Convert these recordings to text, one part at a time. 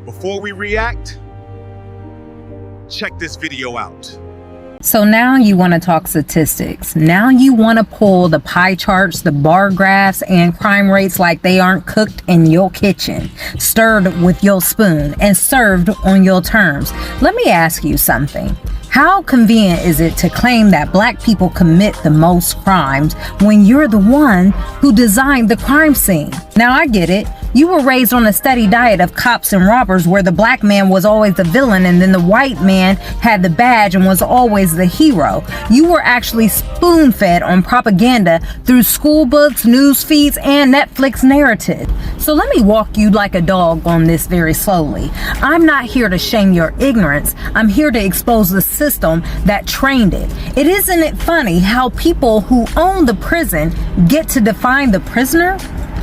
before we react, check this video out. So now you want to talk statistics. Now you want to pull the pie charts, the bar graphs, and crime rates like they aren't cooked in your kitchen, stirred with your spoon, and served on your terms. Let me ask you something. How convenient is it to claim that black people commit the most crimes when you're the one who designed the crime scene? Now I get it. You were raised on a steady diet of cops and robbers where the black man was always the villain and then the white man had the badge and was always the hero. You were actually spoon-fed on propaganda through school books, news feeds, and Netflix narrative. So let me walk you like a dog on this very slowly. I'm not here to shame your ignorance. I'm here to expose the system that trained it. Isn't it funny how people who own the prison get to define the prisoner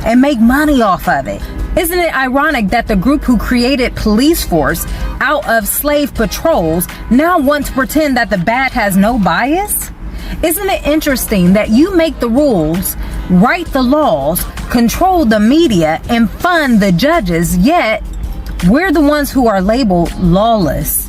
and make money off of it? Isn't it ironic that the group who created police force out of slave patrols now want to pretend that the bat has no bias? Isn't it interesting that you make the rules, write the laws, control the media, and fund the judges, yet we're the ones who are labeled lawless?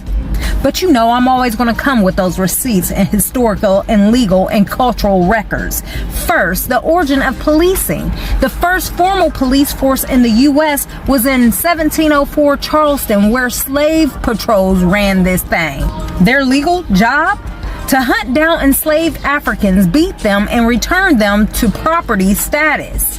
But you know I'm always going to come with those receipts and historical and legal and cultural records. First, the origin of policing. The first formal police force in the U.S. was in 1704 Charleston, where slave patrols ran this thing. Their legal job? To hunt down enslaved Africans, beat them, and return them to property status.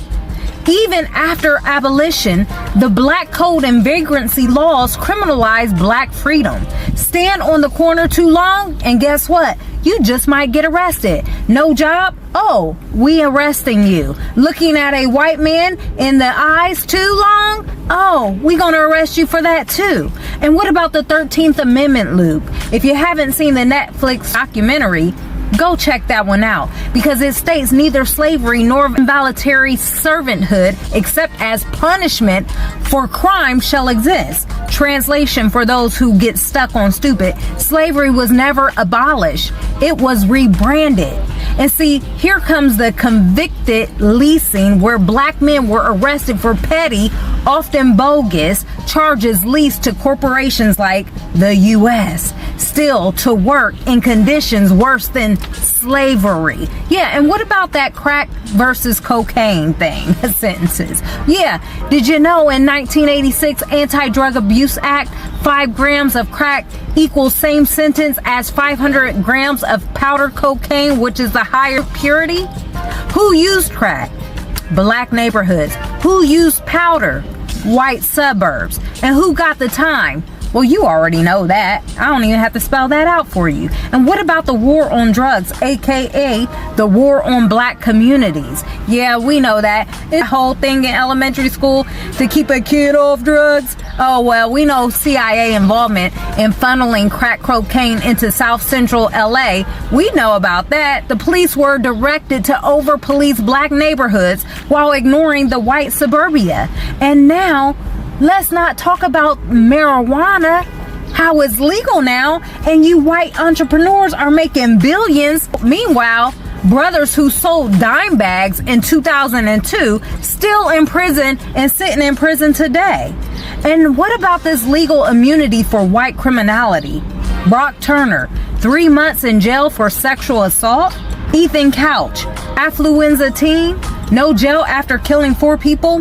Even after abolition, the Black Code and vagrancy laws criminalized black freedom. Stand on the corner too long, and guess what? You just might get arrested. No job? Oh, we arresting you. Looking at a white man in the eyes too long? Oh, we gonna arrest you for that too. And what about the 13th Amendment loop? If you haven't seen the Netflix documentary, go check that one out, because it states neither slavery nor involuntary servanthood except as punishment for crime shall exist. Translation for those who get stuck on stupid: slavery was never abolished, it was rebranded. And see, here comes the convicted leasing, where black men were arrested for petty, often bogus, charges leased to corporations like the U.S., still to work in conditions worse than slavery. Yeah, and what about that crack versus cocaine thing? Sentences. Yeah, did you know in 1986 Anti-Drug Abuse Act, 5 grams of crack equals same sentence as 500 grams of powder cocaine, which is the higher purity? Who used crack? Black neighborhoods. Who used powder? White suburbs. And who got the time? Well, you already know that. I don't even have to spell that out for you. And what about the war on drugs, aka the war on black communities? Yeah, we know that. The whole thing in elementary school to keep a kid off drugs. Oh, well, we know CIA involvement in funneling crack cocaine into South Central LA. We know about that. The police were directed to over-police black neighborhoods while ignoring the white suburbia. And now, let's not talk about marijuana, how it's legal now, and you white entrepreneurs are making billions. Meanwhile, brothers who sold dime bags in 2002 still in prison and sitting in prison today. And what about this legal immunity for white criminality? Brock Turner, 3 months in jail for sexual assault. Ethan Couch, affluenza teen, no jail after killing 4 people.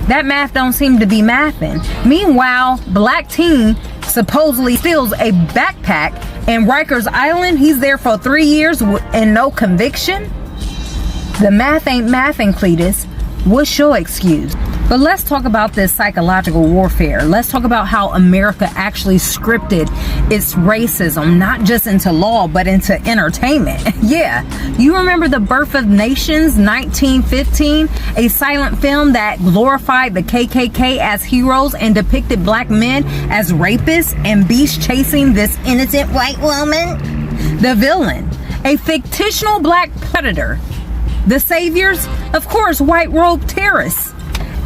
That math don't seem to be mathing. Meanwhile, black teen supposedly steals a backpack in Rikers Island. He's there for 3 years and no conviction. The math ain't mathing, Cletus. What's your excuse? But let's talk about this psychological warfare. Let's talk about how America actually scripted its racism, not just into law, but into entertainment. Yeah, you remember The Birth of Nations, 1915, a silent film that glorified the KKK as heroes and depicted black men as rapists and beasts chasing this innocent white woman? The villain, a fictional black predator. The saviors, of course, white robe terrorists.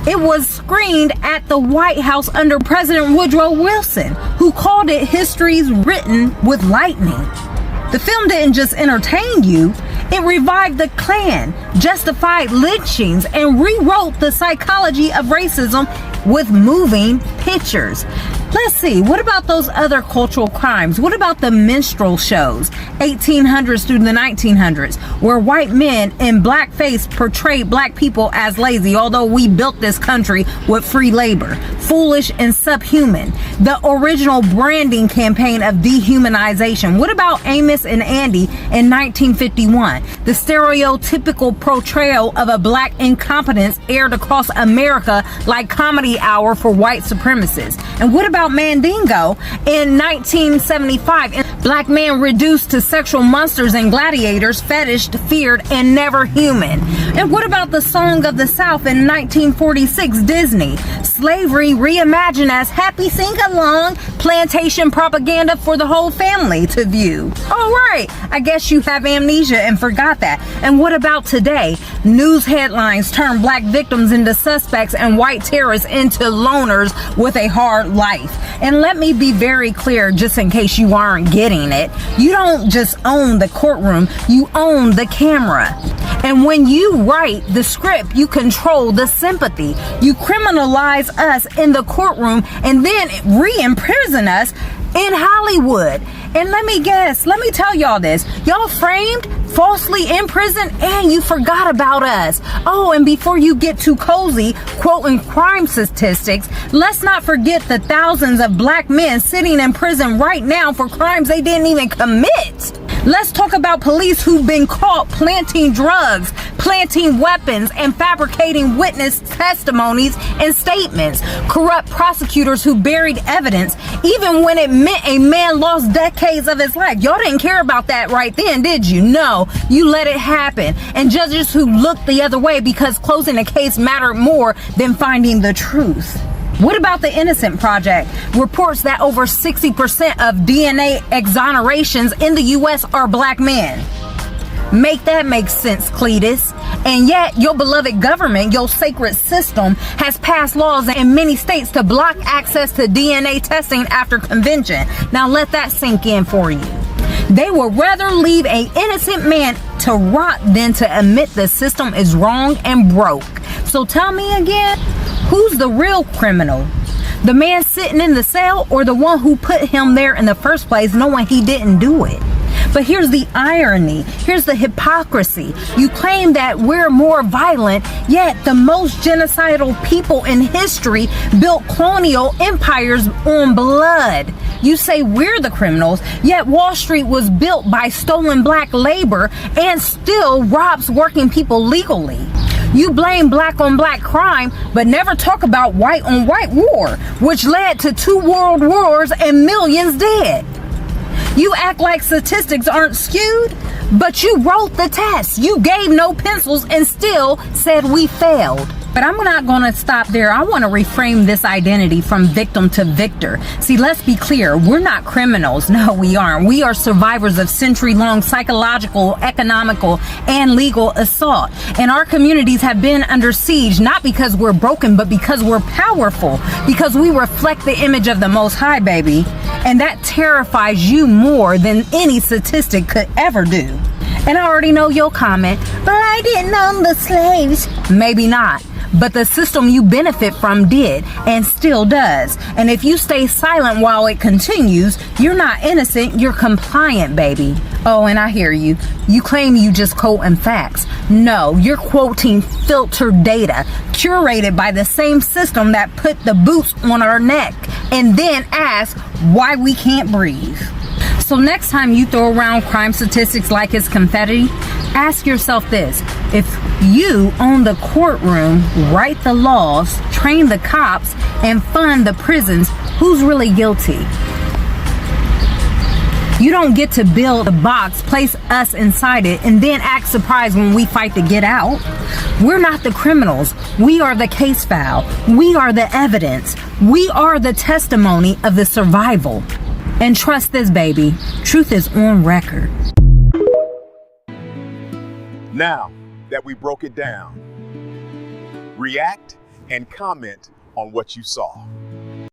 It was screened at the White House under President Woodrow Wilson, who called it history's written with lightning. The film didn't just entertain you, it revived the Klan, justified lynchings, and rewrote the psychology of racism with moving pictures. Let's see, what about those other cultural crimes? What about the minstrel shows, 1800s through the 1900s, where white men in blackface portrayed black people as lazy, although we built this country with free labor, foolish and subhuman? The original branding campaign of dehumanization. What about Amos and Andy in 1951? The stereotypical portrayal of a black incompetence aired across America like Comedy Hour for white supremacists. And what about Mandingo in 1975? Black men reduced to sexual monsters and gladiators, fetished, feared, and never human. And what about the Song of the South in 1946 Disney? Slavery reimagined as happy sing-along plantation propaganda for the whole family to view. All right, I guess you have amnesia and forgot that. And what about today? News headlines turn black victims into suspects and white terrorists into loners with a hard life. And let me be very clear, just in case you aren't getting it, you don't just own the courtroom, you own the camera. And when you write the script, you control the sympathy. You criminalize us in the courtroom and then re-imprison us in Hollywood. And let me tell y'all this. Y'all framed, falsely imprisoned, and you forgot about us. Oh, and before you get too cozy, quoting crime statistics, let's not forget the thousands of black men sitting in prison right now for crimes they didn't even commit. Let's talk about police who've been caught planting drugs, planting weapons, and fabricating witness testimonies and statements. Corrupt prosecutors who buried evidence, even when it meant a man lost decades of his life. Y'all didn't care about that right then, did you? No, you let it happen. And judges who looked the other way because closing a case mattered more than finding the truth. What about the Innocent Project? Reports that over 60% of DNA exonerations in the U.S. are black men. Make that make sense, Cletus. And yet, your beloved government, your sacred system, has passed laws in many states to block access to DNA testing after convention. Now let that sink in for you. They would rather leave an innocent man to rot than to admit the system is wrong and broke. So tell me again, who's the real criminal? The man sitting in the cell or the one who put him there in the first place knowing he didn't do it? But here's the irony. Here's the hypocrisy. You claim that we're more violent, yet the most genocidal people in history built colonial empires on blood. You say we're the criminals, yet Wall Street was built by stolen black labor and still robs working people legally. You blame black on black crime, but never talk about white on white war, which led to 2 world wars and millions dead. You act like statistics aren't skewed, but you wrote the test. You gave no pencils and still said we failed. But I'm not going to stop there. I want to reframe this identity from victim to victor. See, let's be clear. We're not criminals. No, we aren't. We are survivors of century-long psychological, economical, and legal assault. And our communities have been under siege, not because we're broken, but because we're powerful. Because we reflect the image of the Most High, baby. And that terrifies you more than any statistic could ever do. And I already know your comment, but I didn't own the slaves. Maybe not. But the system you benefit from did and still does. And if you stay silent while it continues, you're not innocent, you're compliant, baby. Oh, and I hear you. You claim you just quoting facts. No, you're quoting filtered data, curated by the same system that put the boots on our neck and then ask why we can't breathe. So next time you throw around crime statistics like it's confetti, ask yourself this. If you own the courtroom, write the laws, train the cops, and fund the prisons, who's really guilty? You don't get to build a box, place us inside it, and then act surprised when we fight to get out. We're not the criminals. We are the case file. We are the evidence. We are the testimony of the survival. And trust this, baby, truth is on record. Now that we broke it down, react and comment on what you saw.